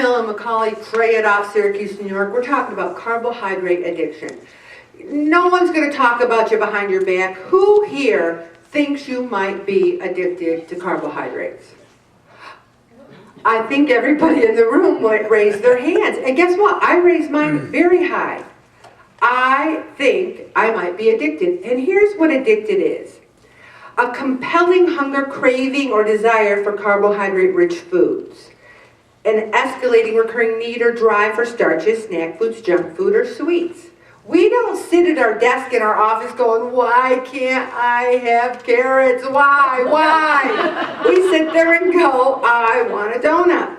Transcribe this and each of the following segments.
Hill and McCauley, pray it off, Syracuse, New York. We're talking about carbohydrate addiction. No one's going to talk about you behind your back. Who here thinks you might be addicted to carbohydrates? I think everybody in the room might raise their hands. And guess what? I raised mine very high. I think I might be addicted. And here's what addicted is. A compelling hunger, craving, or desire for carbohydrate-rich foods. An escalating recurring need or drive for starches, snack foods, junk food, or sweets. We don't sit at our desk in our office going, why can't I have carrots? Why? We sit there and go, I want a donut.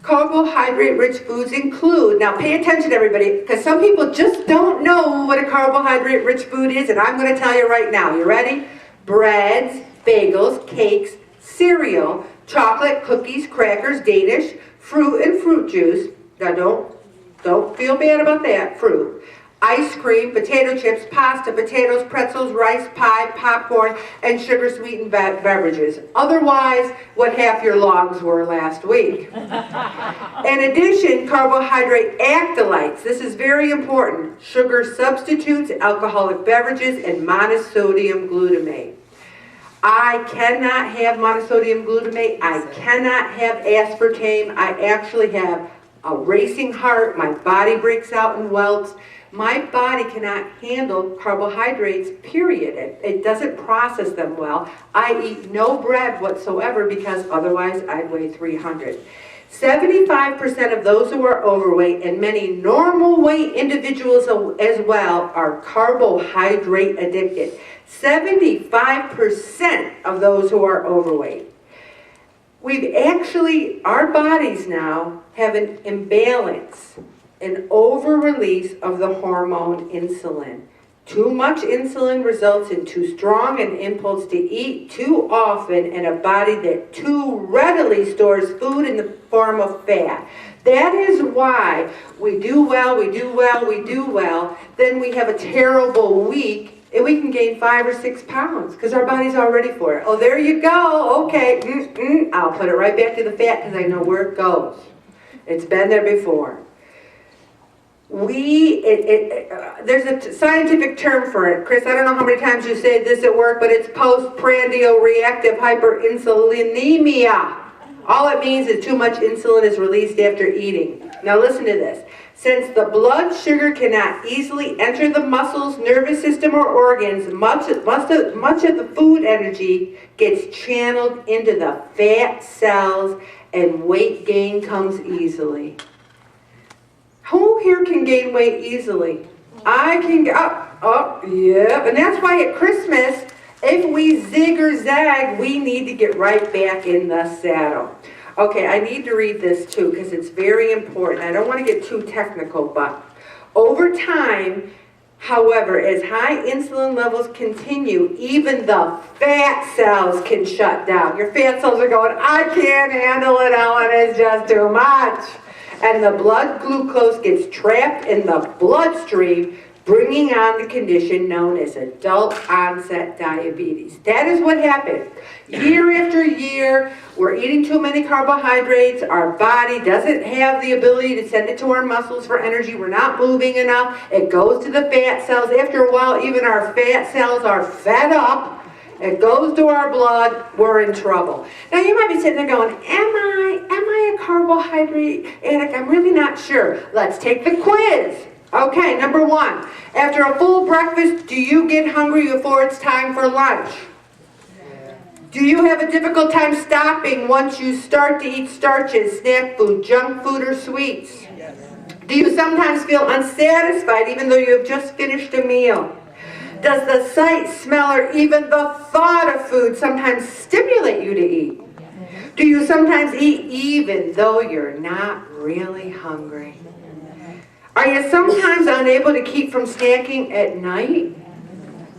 Carbohydrate-rich foods include, now pay attention everybody, because some people just don't know what a carbohydrate-rich food is, and I'm going to tell you right now. You ready? Breads, bagels, cakes, cereal, chocolate, cookies, crackers, Danish, fruit and fruit juice. Now don't feel bad about that, fruit. Ice cream, potato chips, pasta, potatoes, pretzels, rice, pie, popcorn, and sugar-sweetened beverages. Otherwise, what half your logs were last week. In addition, carbohydrate actylites. This is very important. Sugar substitutes, alcoholic beverages, and monosodium glutamate. I cannot have monosodium glutamate. I cannot have aspartame. I actually have a racing heart. My body breaks out in welts. My body cannot handle carbohydrates, period. It doesn't process them well. I eat no bread whatsoever because otherwise I'd weigh 300. 75% of those who are overweight and many normal weight individuals as well are carbohydrate addicted. 75% of those who are overweight. Our bodies now have an imbalance, an over-release of the hormone insulin. Too much insulin results in too strong an impulse to eat too often in a body that too readily stores food in the form of fat. That is why we do well, then we have a terrible week and we can gain 5 or 6 pounds because our body's all ready for it. Oh, there you go. Okay, I'll put it right back to the fat because I know where it goes. It's been there before. There's a scientific term for it. Chris, I don't know how many times you say this at work, but it's postprandial reactive hyperinsulinemia. All it means is too much insulin is released after eating. Now listen to this. Since the blood sugar cannot easily enter the muscles, nervous system, or organs, much of the food energy gets channeled into the fat cells and weight gain comes easily. Who here can gain weight easily? I can, yeah. And that's why at Christmas, if we zig or zag, we need to get right back in the saddle. Okay, I need to read this too because it's very important. I don't want to get too technical, but over time, however, as high insulin levels continue, even the fat cells can shut down. Your fat cells are going, I can't handle it, Ellen, it's just too much. And the blood glucose gets trapped in the bloodstream, bringing on the condition known as adult onset diabetes. That is what happened. Year after year, we're eating too many carbohydrates. Our body doesn't have the ability to send it to our muscles for energy. We're not moving enough. It goes to the fat cells. After a while, even our fat cells are fed up. It goes to our blood, we're in trouble. Now you might be sitting there going, am I a carbohydrate addict? I'm really not sure. Let's take the quiz. Okay, number 1. After a full breakfast, do you get hungry before it's time for lunch? Do you have a difficult time stopping once you start to eat starches, snack food, junk food, or sweets? Do you sometimes feel unsatisfied even though you have just finished a meal? Does the sight, smell, or even the thought of food sometimes stimulate you to eat? Do you sometimes eat even though you're not really hungry? Are you sometimes unable to keep from snacking at night?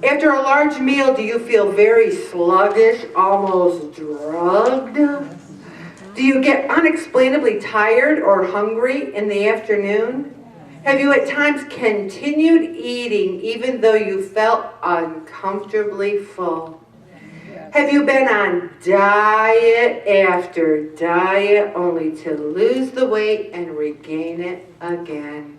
After a large meal, do you feel very sluggish, almost drugged? Do you get unexplainably tired or hungry in the afternoon? Have you at times continued eating even though you felt uncomfortably full? Have you been on diet after diet only to lose the weight and regain it again?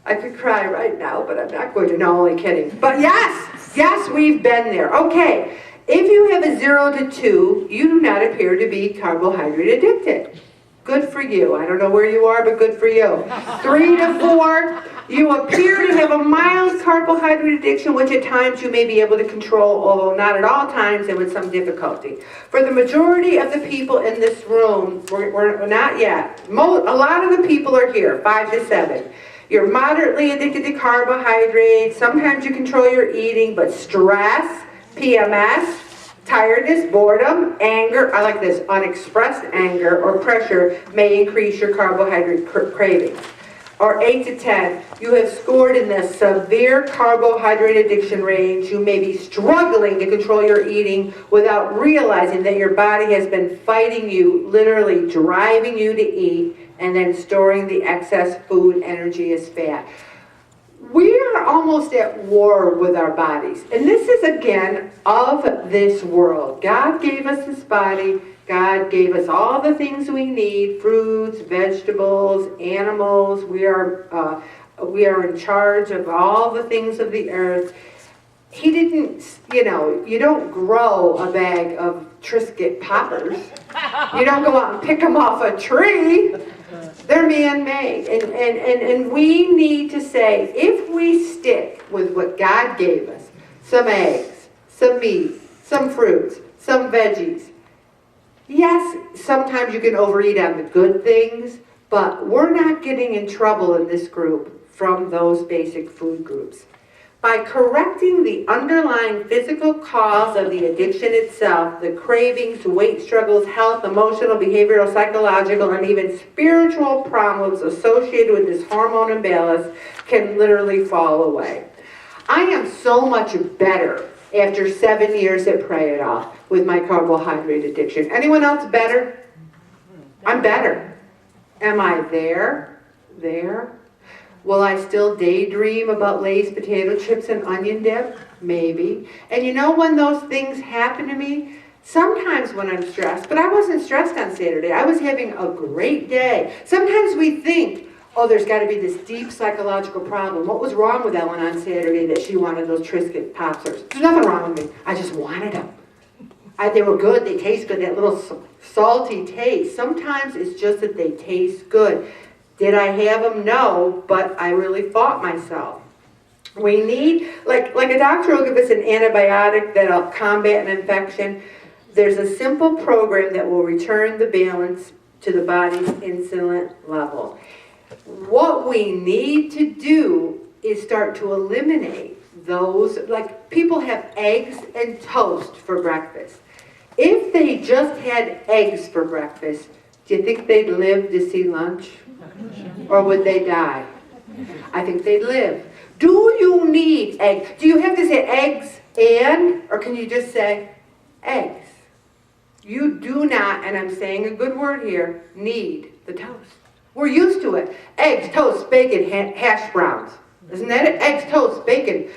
I could cry right now, but I'm not going to. No, only kidding. But yes, we've been there. Okay, if you have a 0 to 2, you do not appear to be carbohydrate addicted. Good for you. I don't know where you are, but good for you. 3 to 4, you appear to have a mild carbohydrate addiction, which at times you may be able to control, although not at all times and with some difficulty. For the majority of the people in this room, we're not yet. A lot of the people are here, 5 to 7. You're moderately addicted to carbohydrates. Sometimes you control your eating, but stress, PMS, tiredness, boredom, anger, I like this, unexpressed anger or pressure may increase your carbohydrate cravings. Or 8 to 10, you have scored in the severe carbohydrate addiction range. You may be struggling to control your eating without realizing that your body has been fighting you, literally driving you to eat and then storing the excess food energy as fat. We are almost at war with our bodies. And this is, again, of this world. God gave us this body. God gave us all the things we need, fruits, vegetables, animals. We are in charge of all the things of the earth. He didn't, you don't grow a bag of Triscuit poppers. You don't go out and pick them off a tree. They're man-made. And we need to say, if we stick with what God gave us, some eggs, some meat, some fruits, some veggies, yes, sometimes you can overeat on the good things, but we're not getting in trouble in this group from those basic food groups. By correcting the underlying physical cause of the addiction itself, the cravings, weight struggles, health, emotional, behavioral, psychological, and even spiritual problems associated with this hormone imbalance can literally fall away. I am so much better after 7 years at Pray It Off with my carbohydrate addiction. Anyone else better? I'm better. Am I there? There? Will I still daydream about Lay's potato chips and onion dip? Maybe. And you know when those things happen to me? Sometimes when I'm stressed, but I wasn't stressed on Saturday. I was having a great day. Sometimes we think, oh, there's got to be this deep psychological problem. What was wrong with Ellen on Saturday that she wanted those Triscuit Pops? There's nothing wrong with me. I just wanted them. They were good. They taste good. That little salty taste. Sometimes it's just that they taste good. Did I have them? No, but I really fought myself. We need, like a doctor will give us an antibiotic that'll combat an infection. There's a simple program that will return the balance to the body's insulin level. What we need to do is start to eliminate those, like people have eggs and toast for breakfast. If they just had eggs for breakfast, do you think they'd live to see lunch? Or would they die? I think they'd live. Do you need eggs? Do you have to say eggs and, or can you just say eggs? You do not, and I'm saying a good word here, need the toast. We're used to it. Eggs, toast, bacon, hash browns. Isn't that it? Eggs, toast, bacon.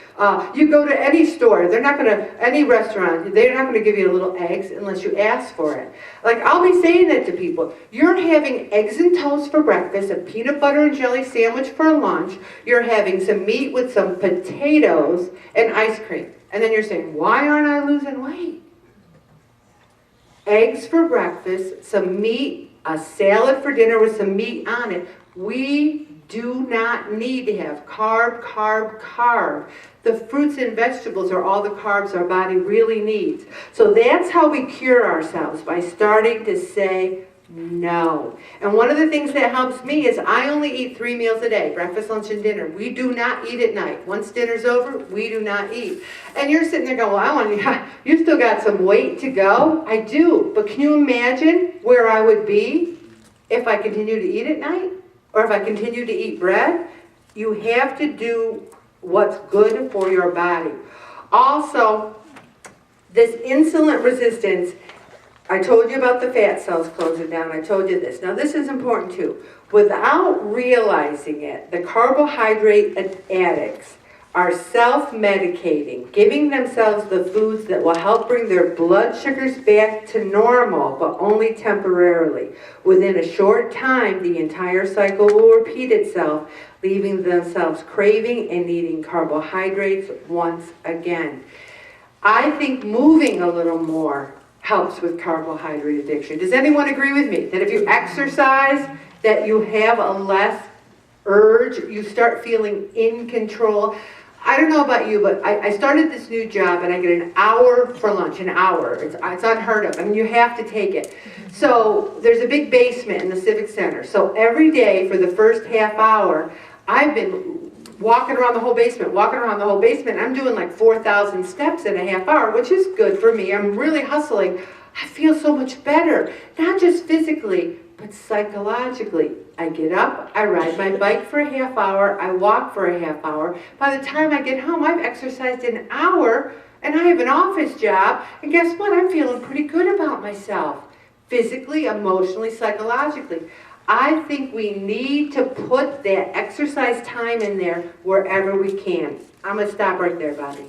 You go to any store, any restaurant, they're not going to give you a little eggs unless you ask for it. Like, I'll be saying that to people. You're having eggs and toast for breakfast, a peanut butter and jelly sandwich for lunch. You're having some meat with some potatoes and ice cream. And then you're saying, why aren't I losing weight? Eggs for breakfast, some meat, a salad for dinner with some meat on it. We do not need to have carb, carb, carb. The fruits and vegetables are all the carbs our body really needs. So that's how we cure ourselves, by starting to say no. And one of the things that helps me is I only eat 3 meals a day, breakfast, lunch, and dinner. We do not eat at night. Once dinner's over, we do not eat. And you're sitting there going, well, you still got some weight to go. I do. But can you imagine where I would be if I continue to eat at night? Or if I continue to eat bread? You have to do what's good for your body. Also, this insulin resistance, I told you about the fat cells closing down. I told you this. Now, this is important too. Without realizing it, the carbohydrate addicts are self-medicating, giving themselves the foods that will help bring their blood sugars back to normal, but only temporarily. Within a short time, the entire cycle will repeat itself, leaving themselves craving and needing carbohydrates once again. I think moving a little more helps with carbohydrate addiction. Does anyone agree with me that if you exercise, that you have a less urge, you start feeling in control? I don't know about you, but I started this new job and I get an hour for lunch, an hour. It's unheard of. I mean, you have to take it. So there's a big basement in the Civic Center. So every day for the first half hour, I've been walking around the whole basement. I'm doing like 4,000 steps in a half hour, which is good for me. I'm really hustling. I feel so much better, not just physically, but psychologically. I get up, I ride my bike for a half hour, I walk for a half hour. By the time I get home, I've exercised an hour, and I have an office job, and guess what? I'm feeling pretty good about myself, physically, emotionally, psychologically. I think we need to put that exercise time in there wherever we can. I'm going to stop right there, Bobby.